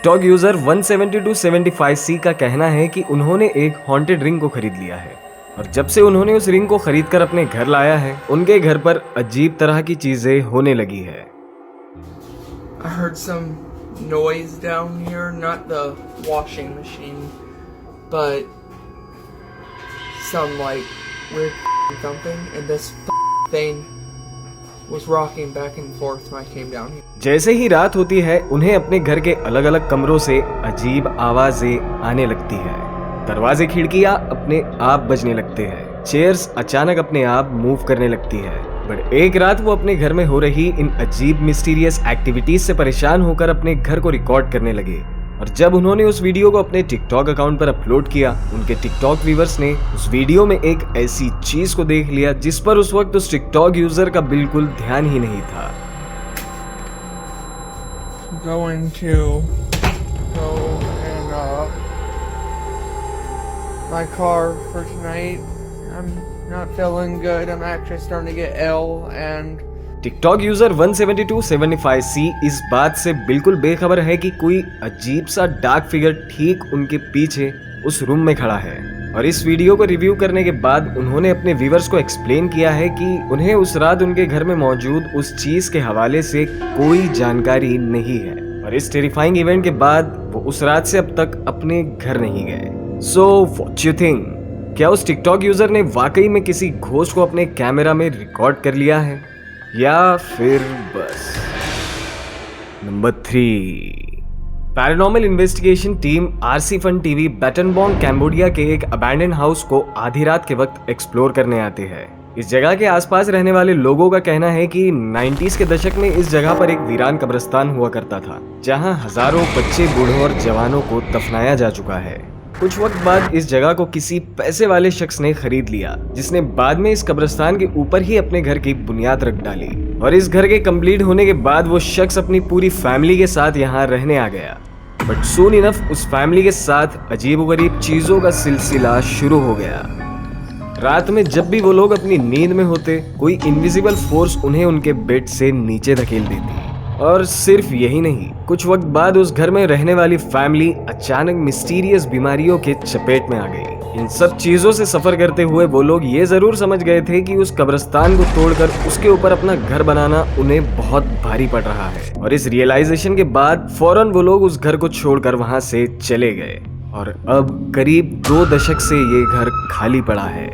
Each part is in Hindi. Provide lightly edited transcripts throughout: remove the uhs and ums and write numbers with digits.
टिकटॉक यूजर 17275C का कहना है कि उन्होंने एक हॉन्टेड रिंग को खरीद लिया है और जब से उन्होंने उस रिंग को खरीद कर अपने घर लाया है उनके घर पर अजीब तरह की चीजें होने लगी है। I heard some noise down here, not the washing machine, but some like weird thumping, and this thing was rocking back and forth when I came down here. जैसे ही रात होती है उन्हें अपने घर के अलग अलग कमरों से अजीब आवाजें आने लगती है। दरवाजे खिड़कियां अपने आप बजने लगते हैं, चेयर्स अचानक अपने आप मूव करने लगती है। बट एक रात वो अपने घर में हो रही इन अजीब मिस्टीरियस एक्टिविटीज से परेशान होकर अपने घर को रिकॉर्ड करने लगे और जब उन्होंने उस वीडियो को अपने टिकटॉक अकाउंट पर अपलोड किया उनके टिकटॉक व्यूअर्स ने उस वीडियो में एक ऐसी चीज को देख लिया जिस पर उस वक्त उस टिकटॉक यूजर का बिल्कुल ध्यान ही नहीं था। Going to go in my car for tonight. I'm not feeling good. I'm actually starting to get ill and TikTok user 17275C इस बात से बिल्कुल बेखबर है कि कोई अजीब सा डार्क फिगर ठीक उनके पीछे उस रूम में खड़ा है और इस वीडियो को रिव्यू करने के बाद उन्होंने अपने व्यूअर्स को एक्सप्लेन किया है कि उन्हें उस रात उनके घर में मौजूद उस चीज के हवाले से कोई जानकारी नहीं है और इस टेरिफाइंग इवेंट के बाद वो उस रात से अब तक अपने घर नहीं गए। सो व्हाट यू थिंक, क्या उस टिकटॉक यूजर ने वाकई में किसी घोस्ट को अपने कैमरा में रिकॉर्ड कर लिया है या फिर बस। Number 3, paranormal investigation team RC fun TV Battambang Cambodia के एक अबैंडन हाउस को आधी रात के वक्त एक्सप्लोर करने आते हैं। इस जगह के आसपास रहने वाले लोगों का कहना है कि 90s के दशक में इस जगह पर एक वीरान कब्रिस्तान हुआ करता था जहां हजारों बच्चे, बूढ़ों और जवानों को दफनाया जा चुका है। कुछ वक्त बाद इस जगह को किसी पैसे वाले शख्स ने खरीद लिया जिसने बाद में इस कब्रिस्तान के ऊपर ही अपने घर की बुनियाद रख डाली और इस घर के कंप्लीट होने के बाद वो शख्स अपनी पूरी फैमिली के साथ यहाँ रहने आ गया। बट सून इनफ उस फैमिली के साथ अजीबोगरीब चीजों का सिलसिला शुरू हो गया। रात में जब भी वो लोग अपनी नींद में होते कोई इनविजिबल फोर्स उन्हें उनके बेड से नीचे धकेल देती और सिर्फ यही नहीं, कुछ वक्त बाद उस घर में रहने वाली फैमिली अचानक मिस्टीरियस बीमारियों के चपेट में आ गई। इन सब चीजों से सफर करते हुए वो लोग ये जरूर समझ गए थे कि उस कब्रिस्तान को तोड़कर उसके ऊपर अपना घर बनाना उन्हें बहुत भारी पड़ रहा है और इस रियलाइजेशन के बाद फौरन वो लोग उस घर को छोड़कर वहां से चले गए और अब करीब 2 दशक से ये घर खाली पड़ा है।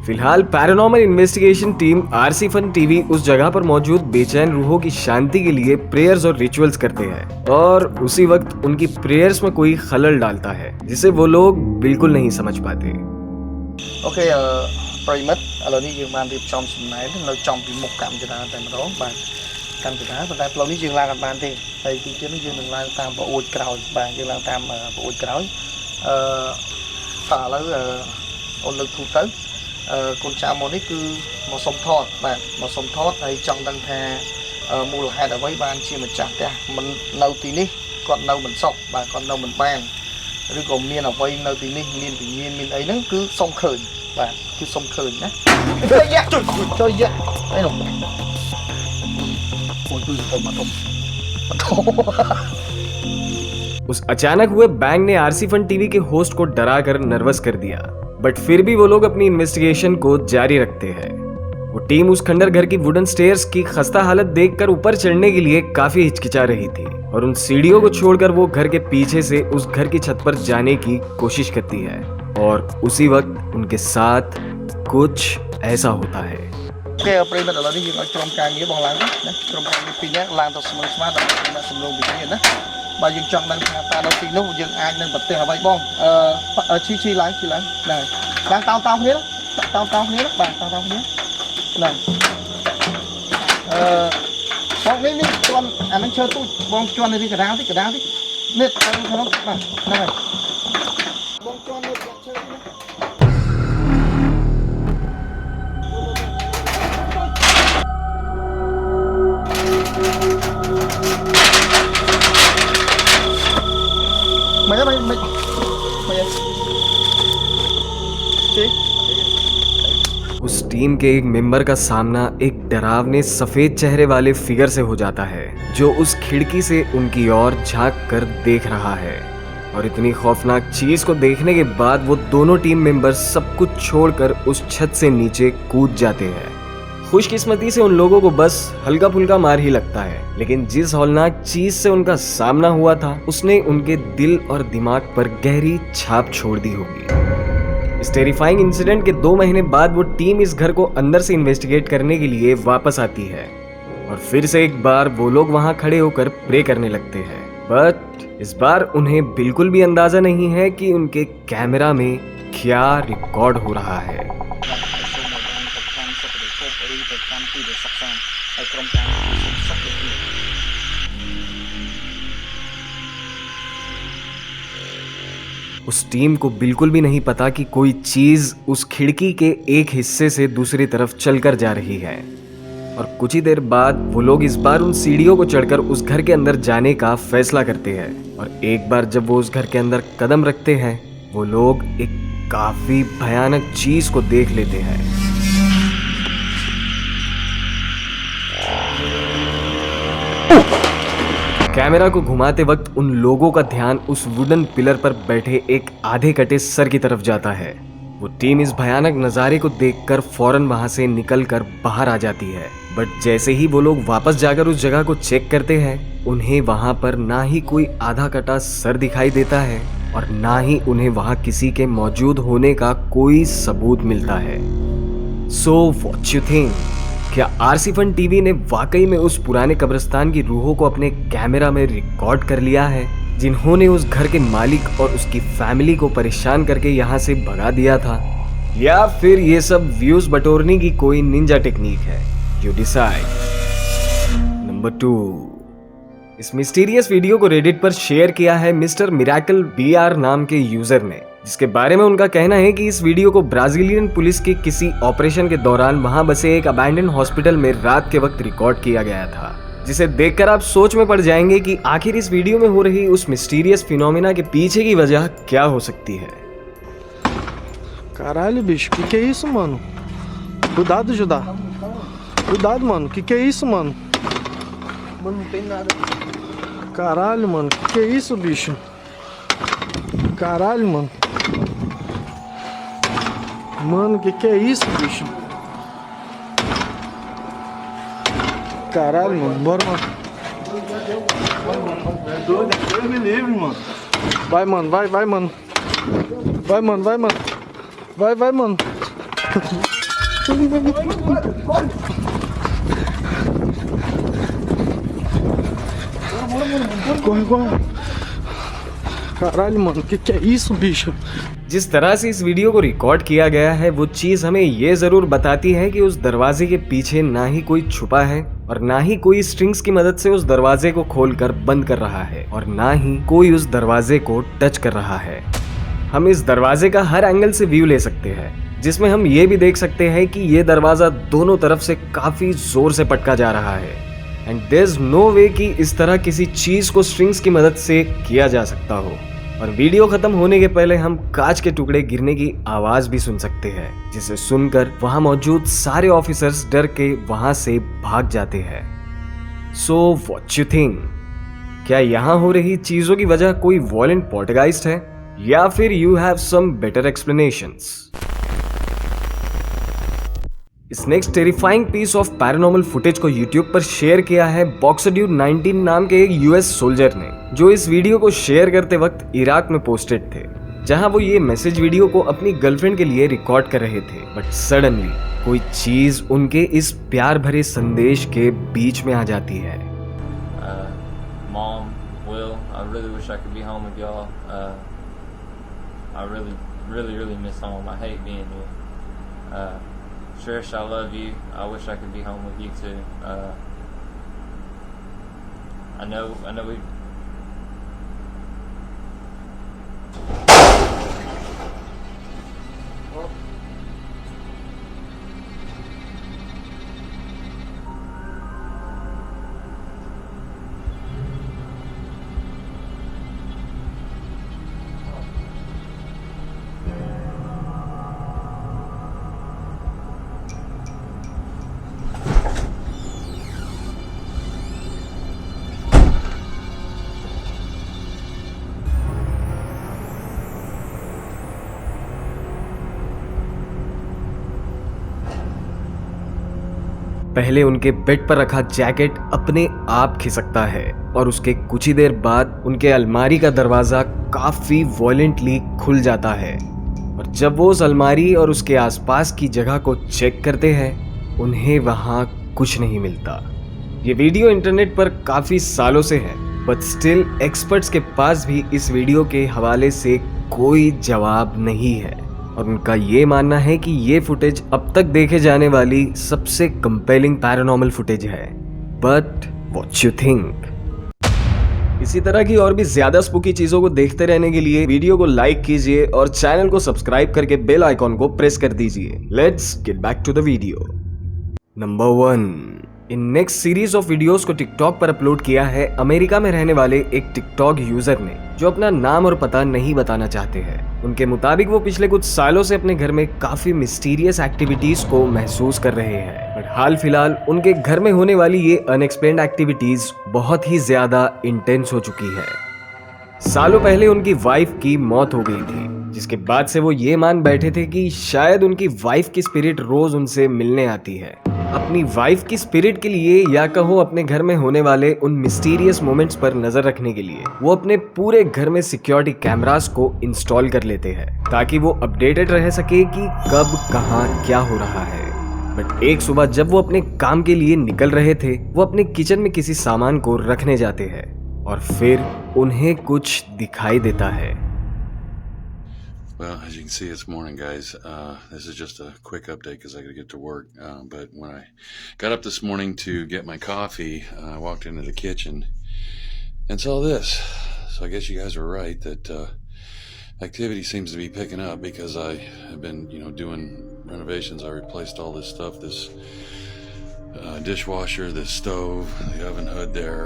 फिलहाल paranormal investigation team RC fun TV उस जगह पर मौजूद बेचैन रूहों की शांति के लिए प्रेयर्स और रिचुअल्स करते हैं और उसी वक्त उनकी प्रेयर्स में कोई खलल डालता है जिसे वो लोग बिल्कुल नहीं समझ पाते। ओके ប្រិមិត្ត ឥឡូវនេះយើងបានរៀបចំសំណែននៅចំពីមុខកម្មចរាតែម្ដងបាទកម្មចរាប៉ុន្តែផ្លូវនេះយើងឡើងអត់បានទេហើយទីទៀតនេះយើងនឹងឡើងតាមប្រួយក្រោយបាទយើងឡើងតាមប្រួយក្រោយតើឥឡូវអូនលើកទូទៅកូនចៅមកនេះគឺមកសុំថតបាទមកសុំថតហើយចង់ដឹងថាមូលហេតុអ្វីបានជាម្ចាស់ផ្ទះមិននៅទីនេះគាត់នៅមិនសុខបាទគាត់នៅមិនបានឬក៏មានអ្វីនៅទីនេះមានវិញ្ញាណមានអីហ្នឹងគឺសុំឃើញបាទគឺសុំឃើញណាចូលយ៉ាអីនោះអូយគឺទៅមកធំ उस अचानक हुए बैंग ने आरसी फन टीवी के होस्ट को डराकर नर्वस कर दिया बट फिर भी वो लोग अपनी इन्वेस्टिगेशन को जारी रखते हैं। वो टीम उस खंडर घर की वुडन स्टेयर्स की खस्ता हालत देखकर ऊपर चढ़ने के लिए काफी हिचकिचा रही थी और उन सीढ़ियों को छोड़कर वो घर के पीछे से उस घर की छत पर जाने की कोशिश करती है और उसी वक्त उनके साथ कुछ ऐसा होता है। គេប្រិមិត្តឥឡូវនេះយើងឲ្យក្រុមការងារបងឡើងណាក្រុមការងារពីរនាក់ឡើងទៅស្មើស្មើដើម្បីដាក់សំណុំវិញ្ញាណណាបើយើងចង់ដឹងថាតើនៅទីនោះយើងអាចនឹងប្រទេសអ្វីបងឈីឡើងឡើងឡើងតោតគ្នាតោគ្នាបាទតោគ្នាឡើងបងនេះជន់អានឹងឈើទូចបងជន់នៅទីកណ្ដាលនេះទៅក្នុងបាទហ្នឹងហើយបងជន់នៅឈើនេះ उस टीम के एक मेंबर का सामना एक डरावने सफेद चेहरे वाले फिगर से हो जाता है जो उस खिड़की से उनकी ओर झांक कर देख रहा है। और इतनी खौफनाक चीज को देखने के बाद वो दोनों टीम मेंबर सब कुछ छोड़कर उस छत से नीचे कूद जाते हैं। खुशकिस्मती से उन लोगों को बस हल्का फुल्का मार ही लगता है, लेकिन जिस हौलनाक चीज से उनका सामना हुआ था उसने उनके दिल और दिमाग पर गहरी छाप छोड़ दी होगी। इस टेरिफाइंग इंसिडेंट के 2 महीने बाद वो टीम इस घर को अंदर से इन्वेस्टिगेट करने के लिए वापस आती है और फिर से एक बार वो लोग वहां खड़े होकर प्रे करने लगते हैं। बट इस बार उन्हें बिल्कुल भी अंदाजा नहीं है कि उनके कैमरा में क्या रिकॉर्ड हो रहा है। उस टीम को बिल्कुल भी नहीं पता कि कोई चीज उस खिड़की के एक हिस्से से दूसरी तरफ चलकर जा रही है। और कुछ ही देर बाद वो लोग इस बार उन सीढ़ियों को चढ़कर उस घर के अंदर जाने का फैसला करते हैं। और एक बार जब वो उस घर के अंदर कदम रखते हैं वो लोग एक काफी भयानक चीज को देख लेते हैं। कैमरा को घुमाते वक्त उन लोगों का ध्यान उस वुडन पिलर पर बैठे एक आधे कटे सर की तरफ जाता है। वो टीम इस भयानक नज़ारे को देखकर फौरन वहां से निकलकर बाहर आ जाती है। बट जैसे ही वो लोग वापस जाकर उस जगह को चेक करते हैं उन्हें वहां पर ना ही कोई आधा कटा सर दिखाई देता है और ना ही उन्हें वहां किसी के मौजूद होने का कोई सबूत मिलता है। So what you think? क्या आरसी फन टीवी ने वाकई में उस पुराने कब्रिस्तान की रूहों को अपने कैमरा में रिकॉर्ड कर लिया है, जिन्होंने उस घर के मालिक और उसकी फैमिली को परेशान करके यहाँ से भगा दिया था? या फिर ये सब व्यूज बटोरने की कोई निंजा टेक्निक है? You decide. नंबर 2, इस मिस्टीरियस वीडियो को रेडिट पर शेयर किया है मिस्टर मिरेकल BR नाम के यूजर ने, जिसके बारे में उनका कहना है कि इस वीडियो को ब्राजीलियन पुलिस के किसी ऑपरेशन के दौरान वहां बसे एक अबैंडन हॉस्पिटल में रात के वक्त रिकॉर्ड किया गया था, जिसे देखकर आप सोच में पड़ जाएंगे कि आखिर इस वीडियो में हो रही उस मिस्टीरियस फिनोमेना के पीछे की वजह क्या हो सकती है। Caralho, bicho, que é isso, mano? Cuidado, Judá. Cuidado, mano. Que é isso, mano? Mano, não tem nada. Caralho, mano. Que é isso, bicho? Caralho, mano. Mano, que é isso, bicho? Caralho, mano. Bora, mano. Deus me livre, mano. Vai, mano. Vai, mano. Vai, mano. Vai, mano. Vai, mano. Corre. Caralho, mano, que é isso, bicho? जिस तरह से इस वीडियो को रिकॉर्ड किया गया है वो चीज हमें ये जरूर बताती है कि उस दरवाजे के पीछे ना ही कोई छुपा है और ना ही कोई स्ट्रिंग्स की मदद से उस दरवाजे को खोलकर बंद कर रहा है और ना ही कोई उस दरवाजे को टच कर रहा है। हम इस दरवाजे का हर एंगल से व्यू ले सकते हैं, जिसमें हम ये भी देख सकते हैं कि ये दरवाजा दोनों तरफ से काफी जोर से पटका जा रहा है एंड देयर इज नो वे कि इस तरह किसी चीज को स्ट्रिंग्स की मदद से किया जा सकता हो। और वीडियो खत्म होने के पहले हम कांच के टुकड़े गिरने की आवाज भी सुन सकते हैं, जिसे सुनकर वहां मौजूद सारे ऑफिसर्स डर के वहां से भाग जाते हैं। So what you think? क्या यहाँ हो रही चीजों की वजह कोई वॉयलेंट पोर्टगाइस्ट है या फिर you have some better explanations? इस next terrifying piece of paranormal footage को YouTube पर शेयर किया है बॉक्सर 19 नाम के एक US सोल्जर ने, जो इस वीडियो को शेयर करते वक्त इराक में पोस्टेड थे, जहां वो ये मैसेज वीडियो को अपनी गर्लफ्रेंड के लिए रिकॉर्ड कर रहे थे। बट सडनली कोई चीज उनके इस प्यार भरे संदेश के बीच में आ जाती है। Mom, Will, I really wish I could be home with y'all. I really miss home. I hate being here. Trish, I love you. I wish I could be home with you too. I know we. पहले उनके बेड पर रखा जैकेट अपने आप खिसकता है और उसके कुछ ही देर बाद उनके अलमारी का दरवाजा काफी वॉयलेंटली खुल जाता है। और जब वो उस अलमारी और उसके आसपास की जगह को चेक करते हैं, उन्हें वहां कुछ नहीं मिलता। ये वीडियो इंटरनेट पर काफी सालों से है, बट स्टिल एक्सपर्ट्स के पास भी इस वीडियो के हवाले से कोई जवाब नहीं है और उनका ये मानना है कि ये फुटेज अब तक देखे जाने वाली सबसे कंपेलिंग पैरानॉर्मल फुटेज है। But what you think? इसी तरह की और भी ज्यादा स्पूकी चीजों को देखते रहने के लिए वीडियो को लाइक कीजिए और चैनल को सब्सक्राइब करके बेल आइकॉन को प्रेस कर दीजिए। Let's get back to the video. Number 1, इन नेक्स्ट सीरीज ऑफ वीडियोस को टिकटॉक पर अपलोड किया है अमेरिका में रहने वाले एक टिकटॉक यूजर ने, जो अपना नाम और पता नहीं बताना चाहते हैं। उनके मुताबिक वो पिछले कुछ सालों से अपने घर में काफी मिस्टीरियस एक्टिविटीज को महसूस कर रहे हैं, बट हाल फिलहाल उनके घर में होने वाली ये अनएक्सप्लेन्ड एक्टिविटीज बहुत ही ज्यादा इंटेंस हो चुकी है। सालों पहले उनकी वाइफ की मौत हो गई थी, जिसके बाद से वो ये मान बैठे थे कि शायद उनकी वाइफ की स्पिरिट रोज उनसे मिलने आती है। अपनी वाइफ की स्पिरिट के लिए या कहो अपने घर में होने वाले उन मिस्टीरियस मोमेंट्स पर नजर रखने के लिए वो अपने पूरे घर में सिक्योरिटी कैमरास को इंस्टॉल कर लेते हैं, ताकि वो अपडेटेड रह सके कि कब कहां क्या हो रहा है। बट एक सुबह जब वो अपने काम के लिए निकल रहे थे, वो अपने किचन में किसी सामान को रखने जाते हैं और फिर उन्हें कुछ दिखाई देता है। Well, as you can see, it's morning, guys. This is just a quick update because I got to get to work. But when I got up this morning to get my coffee, I walked into the kitchen and saw this. So I guess you guys were right that activity seems to be picking up because I have been, doing renovations. I replaced all this stuff, this dishwasher, this stove, the oven hood there.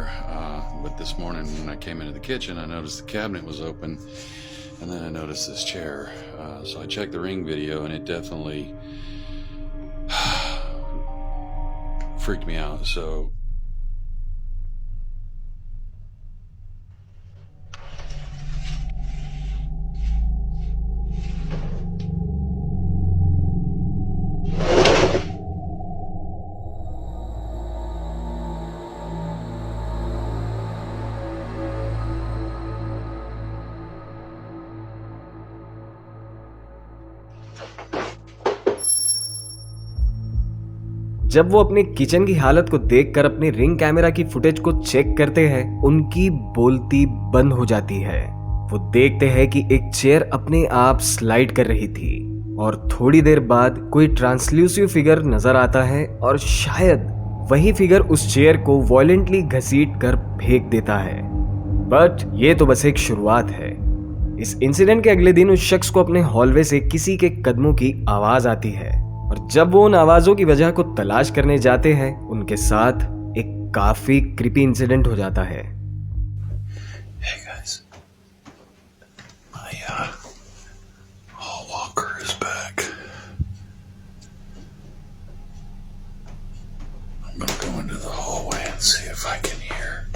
But this morning when I came into the kitchen, I noticed the cabinet was open. And then I noticed this chair. So I checked the Ring video and it definitely freaked me out. So जब वो अपने किचन की हालत को देखकर अपने रिंग कैमरा की फुटेज को चेक करते हैं, उनकी बोलती बंद हो जाती है। वो देखते हैं कि एक चेयर अपने आप स्लाइड कर रही थी और थोड़ी देर बाद कोई ट्रांसल्यूसिव फिगर नजर आता है और शायद वही फिगर उस चेयर को वॉयलेंटली घसीट कर फेंक देता है। बट ये तो बस एक शुरुआत है। इस इंसिडेंट के अगले दिन उस शख्स को अपने हॉलवे से किसी के कदमों की आवाज आती है और जब वो उन आवाजों की वजह को तलाश करने जाते हैं, उनके साथ एक काफी क्रीपी इंसिडेंट हो जाता है। hey guys, my hall walker is back. I'm gonna go into the hallway and see if I can hear.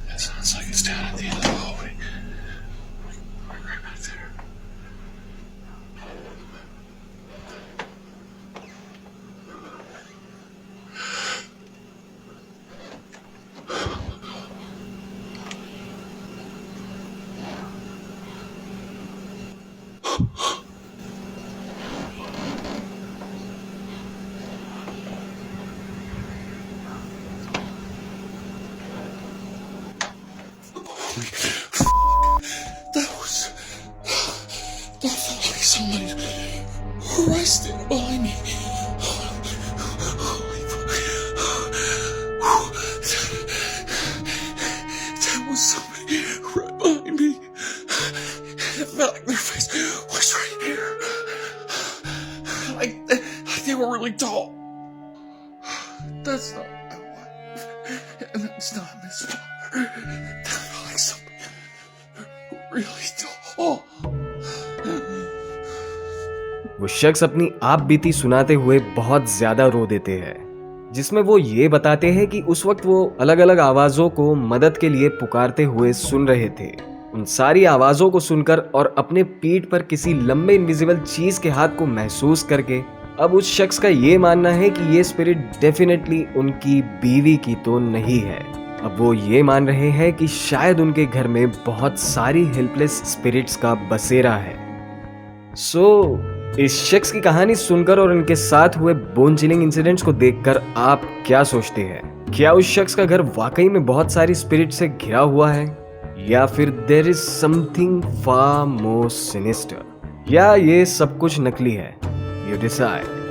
It sounds like it's down at the end of the hallway. Right back there. That felt like somebody resting behind me. That was somebody right behind me. It felt like their face was right here. Like they were really tall. That's not my wife. And that's not Miss Father. That felt like somebody really tall. वो शख्स अपनी आप बीती सुनाते हुए बहुत ज्यादा रो देते हैं जिसमें वो ये बताते हैं कि उस वक्त वो अलग अलग आवाजों को मदद के लिए पुकारते हुए सुन रहे थे। उन सारी आवाजों को सुनकर और अपने पीठ पर किसी लंबे इनविजिबल चीज के हाथ को महसूस करके अब उस शख्स का ये मानना है कि ये स्पिरिट डेफिनेटली उनकी बीवी की तो नहीं है। अब वो ये मान रहे हैं कि शायद उनके घर में बहुत सारी हेल्पलेस स्पिरिट्स का बसेरा है। इस शख्स की कहानी सुनकर और उनके साथ हुए बोन चिलिंग इंसिडेंट्स को देखकर आप क्या सोचते हैं? क्या उस शख्स का घर वाकई में बहुत सारी स्पिरिट से घिरा हुआ है, या फिर there is something far more sinister, या ये सब कुछ नकली है? You decide.